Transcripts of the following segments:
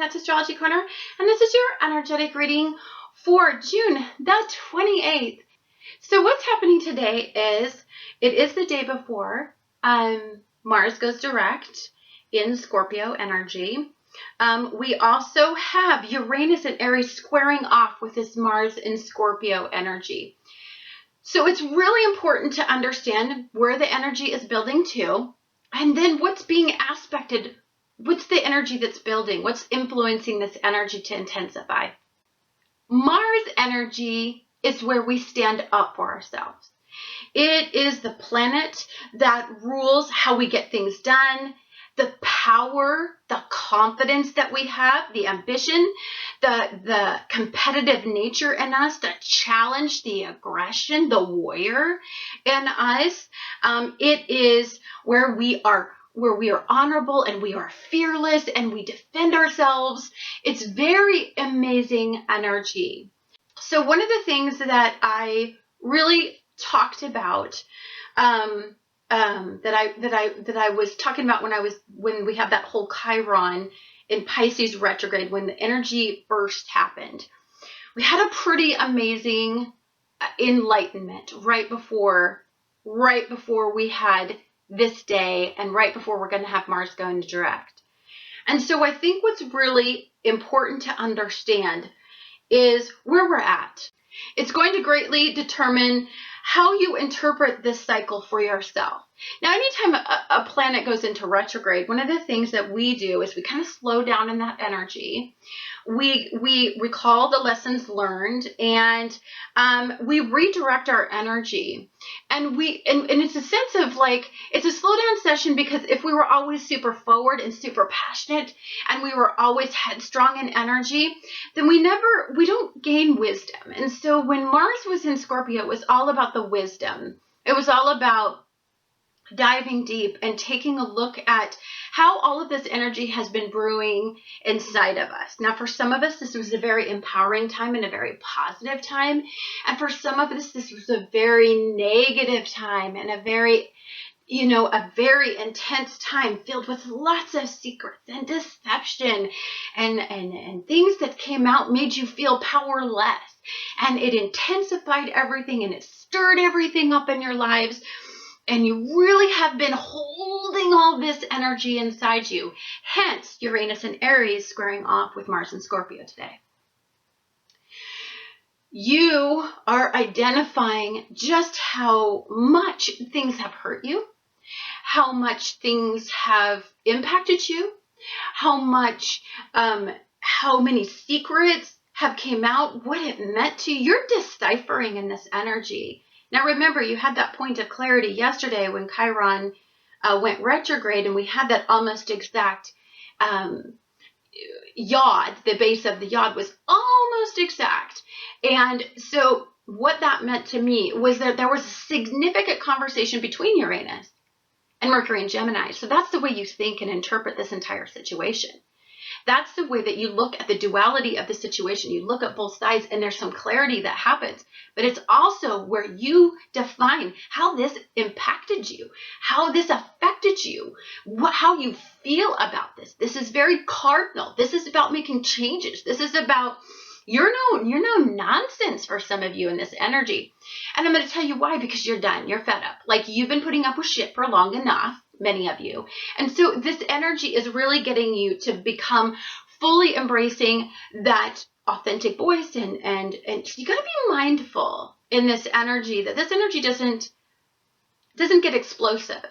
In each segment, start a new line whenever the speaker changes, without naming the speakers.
Annette's Astrology Corner, and this is your energetic reading for June the 28th. So what's happening today is, it is the day before Mars goes direct in Scorpio energy. We also have Uranus and Aries squaring off with this Mars in Scorpio energy. So it's really important to understand where the energy is building to, and then what's being aspected. What's the energy that's building? What's influencing this energy to intensify? Mars energy is where we stand up for ourselves. It is the planet that rules how we get things done, the power, the confidence that we have, the ambition, the competitive nature in us, the challenge, the aggression, the warrior in us. It is where we are honorable and we are fearless and we defend ourselves. It's very amazing energy. So one of the things that I really talked about, that I was talking about when we had that whole Chiron in Pisces retrograde, when the energy first happened, we had a pretty amazing enlightenment right before we had this day, and right before we're going to have Mars go into direct. And so I think what's really important to understand is where we're at. It's going to greatly determine how you interpret this cycle for yourself. Now, anytime a planet goes into retrograde, one of the things that we do is we kind of slow down in that energy. We recall the lessons learned, and we redirect our energy. And it's a sense of like, it's a slow down session, because if we were always super forward and super passionate and we were always headstrong in energy, then we don't gain wisdom. And so when Mars was in Scorpio, it was all about the wisdom. It was all about diving deep and taking a look at how all of this energy has been brewing inside of us. Now, for some of us, this was a very empowering time and a very positive time. And for some of us, this was a very negative time and a very intense time filled with lots of secrets and deception and things that came out made you feel powerless. And it intensified everything and it stirred everything up in your lives. And you really have been holding all this energy inside you. Hence, Uranus and Aries squaring off with Mars and Scorpio today. You are identifying just how much things have hurt you, how much things have impacted you, how many secrets have came out, what it meant to you. You're deciphering in this energy. Now, remember, you had that point of clarity yesterday when Chiron went retrograde, and we had that almost exact yod. The base of the yod was almost exact. And so what that meant to me was that there was a significant conversation between Uranus and Mercury and Gemini. So that's the way you think and interpret this entire situation. That's the way that you look at the duality of the situation. You look at both sides, and there's some clarity that happens. But it's also where you define how this impacted you, how this affected you, how you feel about this. This is very cardinal. This is about making changes. This is about, you're no nonsense for some of you in this energy. And I'm going to tell you why, because you're done. You're fed up. Like, you've been putting up with shit for long enough. Many of you. And so this energy is really getting you to become fully embracing that authentic voice, and you got to be mindful in this energy that this energy doesn't get explosive.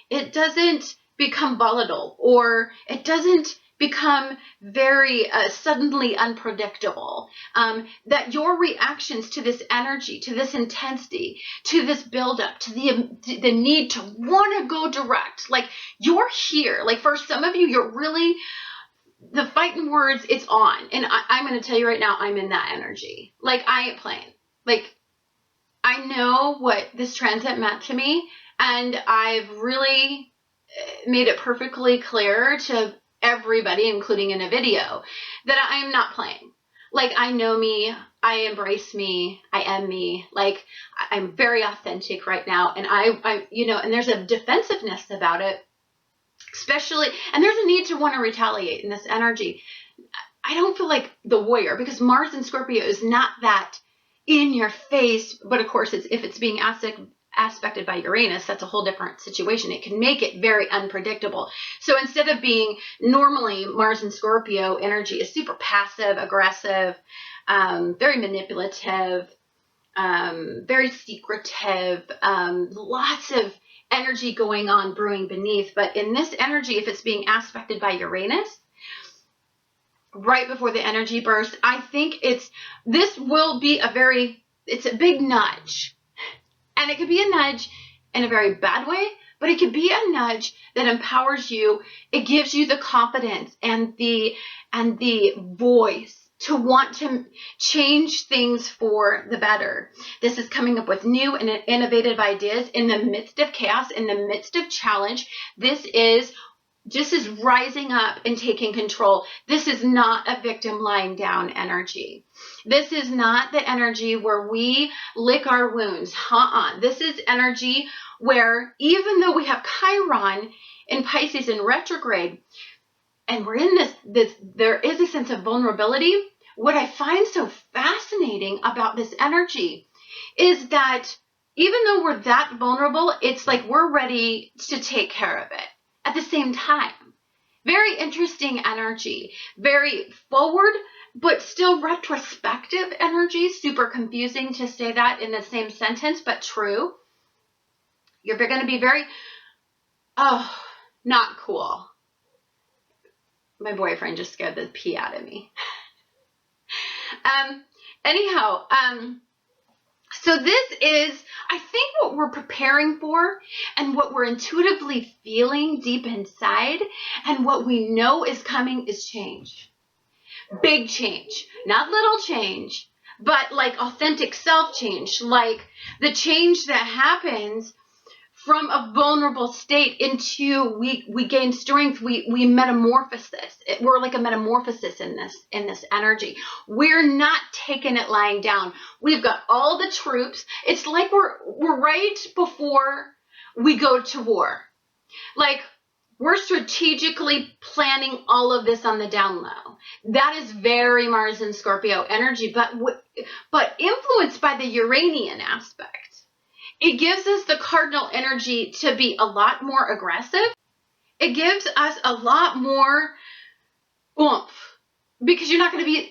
It doesn't become volatile, or it doesn't become very suddenly unpredictable. That your reactions to this energy, to this intensity, to this buildup, to the need to want to go direct, like, you're here. Like, for some of you, you're really, the fighting words, it's on. And I'm going to tell you right now, I'm in that energy. Like, I ain't playing. Like, I know what this transit meant to me, and I've really made it perfectly clear to everybody, including in a video, that I am not playing. Like, I know me, I embrace me, I am me. Like, I'm very authentic right now, and I and there's a defensive-ness about it. especially, and there's a need to want to retaliate in this energy. I don't feel like the warrior, because Mars in Scorpio is not that in your face, but of course, if it's being aspected by Uranus, that's a whole different situation. It can make it very unpredictable. So instead of being normally Mars in Scorpio energy is super passive, aggressive, very manipulative, very secretive, lots of energy going on brewing beneath. But in this energy, if it's being aspected by Uranus, right before the energy burst, I think this will be it's a big nudge. And it could be a nudge in a very bad way, but it could be a nudge that empowers you. It gives you the confidence and the voice to want to change things for the better. This is coming up with new and innovative ideas in the midst of chaos, in the midst of challenge. This is rising up and taking control. This is not a victim lying down energy. This is not the energy where we lick our wounds. This is energy where, even though we have Chiron in Pisces in retrograde, and we're in this, there is a sense of vulnerability. What I find so fascinating about this energy is that even though we're that vulnerable, it's like we're ready to take care of it at the same time. Very interesting energy, very forward, but still retrospective energy. Super confusing to say that in the same sentence, but true. You're going to be very, not cool. My boyfriend just scared the pee out of me. So this is, I think, what we're preparing for and what we're intuitively feeling deep inside, and what we know is coming is change. Big change, not little change, but like authentic self change, like the change that happens from a vulnerable state into we gain strength, we metamorphosis. We're like a metamorphosis in this energy. We're not taking it lying down. We've got all the troops. It's like we're right before we go to war. Like we're strategically planning all of this on the down low. That is very Mars and Scorpio energy, but influenced by the Uranian aspect. It gives us the cardinal energy to be a lot more aggressive. It gives us a lot more oomph, because you're not going to be,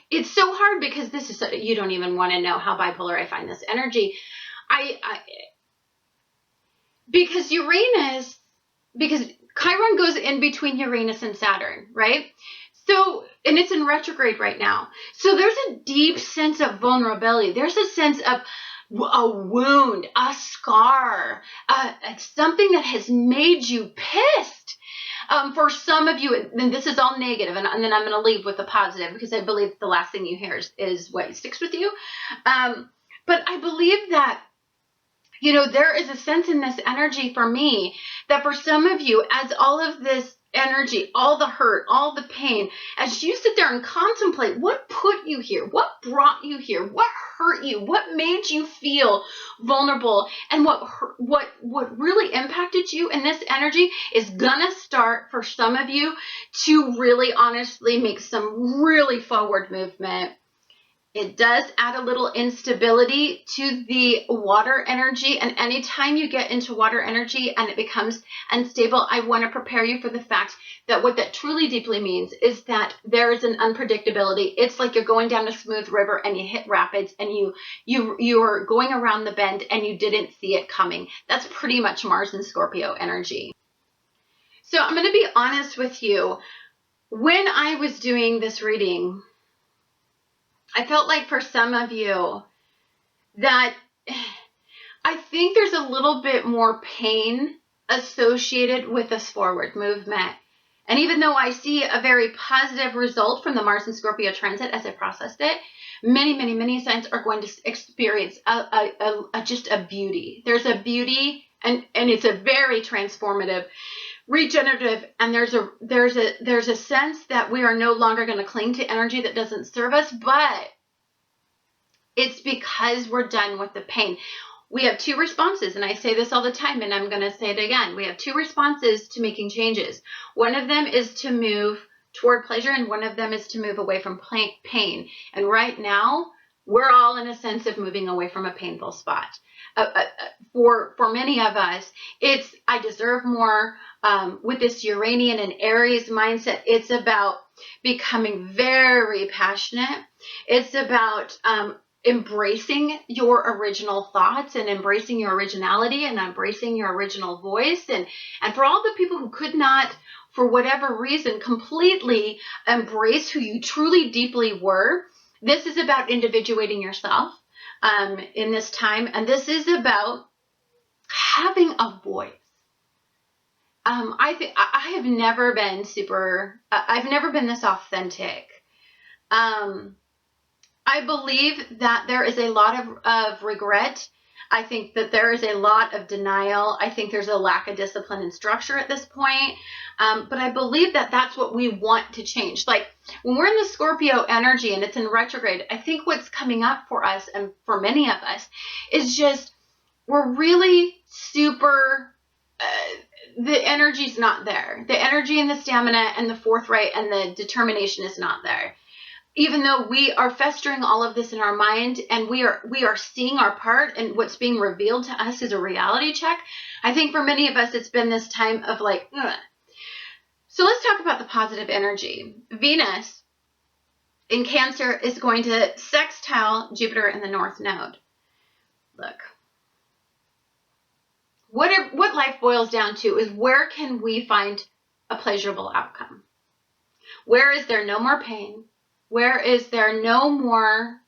it's so hard, because this is, you don't even want to know how bipolar I find this energy. Because Chiron goes in between Uranus and Saturn, right? So, and it's in retrograde right now. So there's a deep sense of vulnerability. There's a sense of a wound, a scar, something that has made you pissed. For some of you, and this is all negative, and then I'm going to leave with the positive, because I believe the last thing you hear is what sticks with you. But I believe that, there is a sense in this energy for me that for some of you, as all of this energy, all the hurt, all the pain, as you sit there and contemplate what put you here, what brought you here, what hurt you, what made you feel vulnerable, and what really impacted you in this energy is gonna start for some of you to really honestly make some really forward movement. It does add a little instability to the water energy, and anytime you get into water energy and it becomes unstable, I want to prepare you for the fact that what that truly deeply means is that there is an unpredictability. It's like you're going down a smooth river and you hit rapids, and you're going around the bend and you didn't see it coming. That's pretty much Mars and Scorpio energy. So I'm going to be honest with you. When I was doing this reading, I felt like for some of you that I think there's a little bit more pain associated with this forward movement. And even though I see a very positive result from the Mars and Scorpio transit as I processed it, many signs are going to experience just a beauty. There's a beauty, and it's a very transformative, regenerative, and there's a sense that we are no longer going to cling to energy that doesn't serve us, but it's because we're done with the pain. we have two responses, and I say this all the time, and I'm going to say it again. We have two responses to making changes. One of them is to move toward pleasure, and one of them is to move away from pain. And right now, we're all in a sense of moving away from a painful spot. For many of us, it's I deserve more. With this Uranian and Aries mindset, it's about becoming very passionate. It's about embracing your original thoughts and embracing your originality and embracing your original voice. And for all the people who could not, for whatever reason, completely embrace who you truly deeply were, this is about individuating yourself in this time. And this is about having a voice. I think I have never been I've never been this authentic. I believe that there is a lot of regret. I think that there is a lot of denial. I think there's a lack of discipline and structure at this point. But I believe that that's what we want to change. Like when we're in the Scorpio energy and it's in retrograde, I think what's coming up for us and for many of us is just we're really super, the energy's not there. The energy and the stamina and the forthright and the determination is not there. Even though we are festering all of this in our mind and we are seeing our part and what's being revealed to us is a reality check, I think for many of us it's been this time of like, ugh. So let's talk about the positive energy. Venus in Cancer is going to sextile Jupiter in the North Node. Look, what life boils down to is where can we find a pleasurable outcome? Where is there no more pain? Where is there no more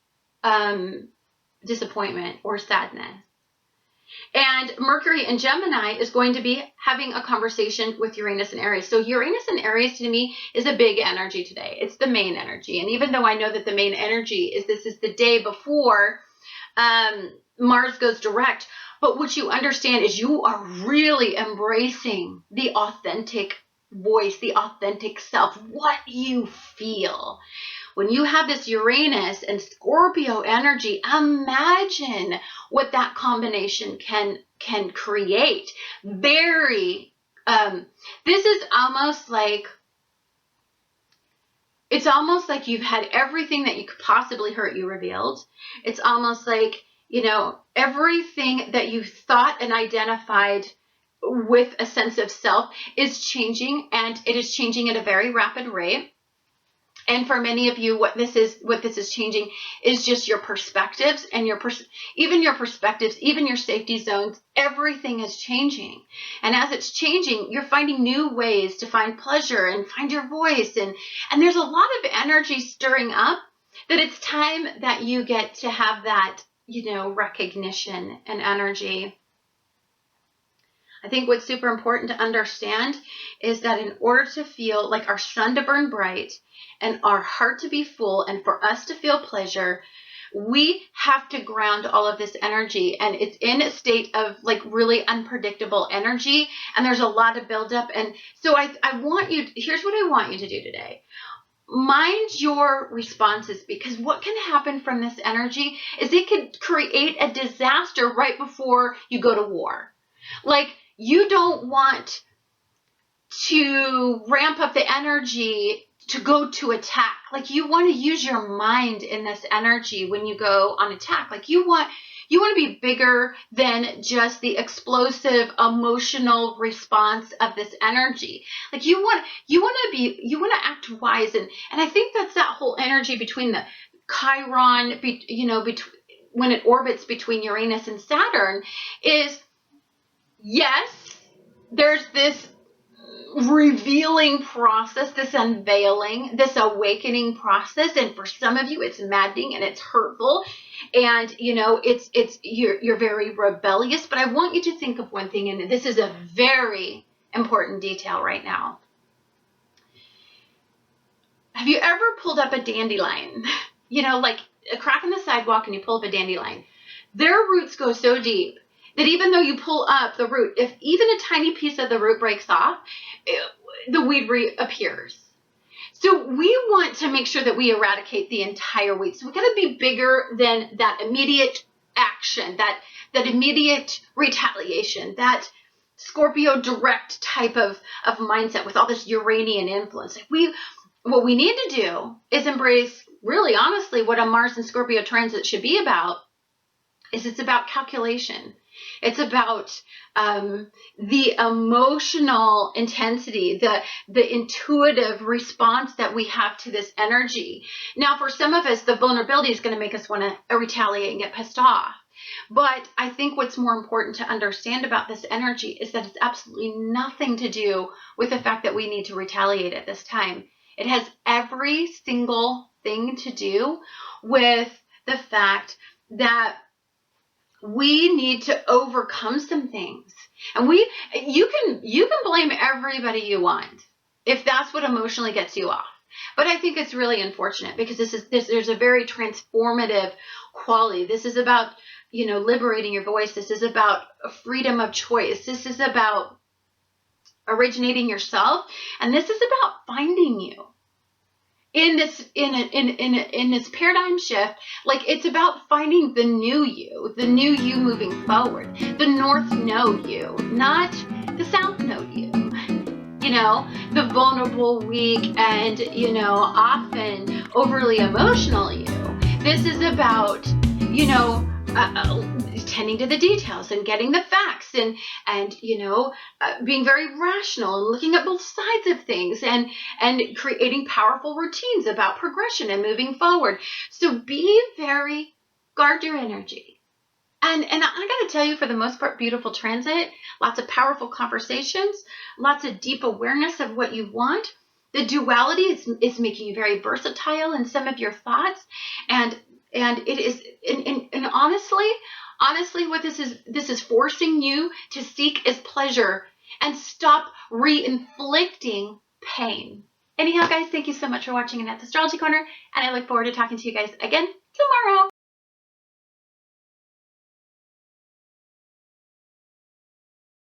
disappointment or sadness? And Mercury in Gemini is going to be having a conversation with Uranus and Aries. So Uranus and Aries to me is a big energy today. It's the main energy. And even though I know that the main energy is this is the day before Mars goes direct, but what you understand is you are really embracing the authentic voice, the authentic self, what you feel. When you have this Uranus and Scorpio energy, imagine what that combination can create. Very, this is almost like, it's almost like you've had everything that you could possibly hurt you revealed. It's almost like, you know, everything that you thought and identified with a sense of self is changing, and it is changing at a very rapid rate. And for many of you, what this is changing is just your perspectives and even your perspectives, even your safety zones. Everything is changing, and as it's changing, you're finding new ways to find pleasure and find your voice. And there's a lot of energy stirring up that it's time that you get to have that, you know, recognition and energy. I think what's super important to understand is that in order to feel like our sun to burn bright and our heart to be full and for us to feel pleasure, we have to ground all of this energy, and it's in a state of like really unpredictable energy, and there's a lot of buildup. And so I want you, here's what I want you to do today. Mind your responses, because what can happen from this energy is it could create a disaster right before you go to war. Like, you don't want to ramp up the energy to go to attack. Like, you want to use your mind in this energy when you go on attack. Like, you want to be bigger than just the explosive emotional response of this energy. Like, you want to act wise, and I think that's that whole energy between the Chiron, when it orbits between Uranus and Saturn is, yes, there's this revealing process, this unveiling, this awakening process, and for some of you it's maddening and it's hurtful, and you're very rebellious. But I want you to think of one thing, and this is a very important detail right now. Have you ever pulled up a dandelion? Like a crack in the sidewalk, and you pull up a dandelion. Their roots go so deep that even though you pull up the root, if even a tiny piece of the root breaks off, the weed reappears. So we want to make sure that we eradicate the entire weed. So we got to be bigger than that immediate action, that immediate retaliation, that Scorpio direct type of mindset with all this Uranian influence. What we need to do is embrace, really honestly, what a Mars and Scorpio transit should be about. It's about calculation. It's about the emotional intensity, the intuitive response that we have to this energy. Now, for some of us, the vulnerability is going to make us want to retaliate and get pissed off. But I think what's more important to understand about this energy is that it's absolutely nothing to do with the fact that we need to retaliate at this time. It has every single thing to do with the fact that we need to overcome some things. And you can blame everybody you want if that's what emotionally gets you off. But I think it's really unfortunate because there's a very transformative quality. This is about, liberating your voice. This is about freedom of choice. This is about originating yourself, and this is about finding you. In this paradigm shift, like, it's about finding the new you moving forward, the North Node you, not the South Node you. The vulnerable, weak, and often overly emotional you. This is about tending to the details and getting the facts and being very rational and looking at both sides of things and creating powerful routines about progression and moving forward. So guard your energy. And I got to tell you, for the most part, beautiful transit, lots of powerful conversations, lots of deep awareness of what you want. The duality is making you very versatile in some of your thoughts, and it is, and honestly, what this is forcing you to seek is pleasure and stop re-inflicting pain. Anyhow, guys, thank you so much for watching Annette's Astrology Corner, and I look forward to talking to you guys again tomorrow.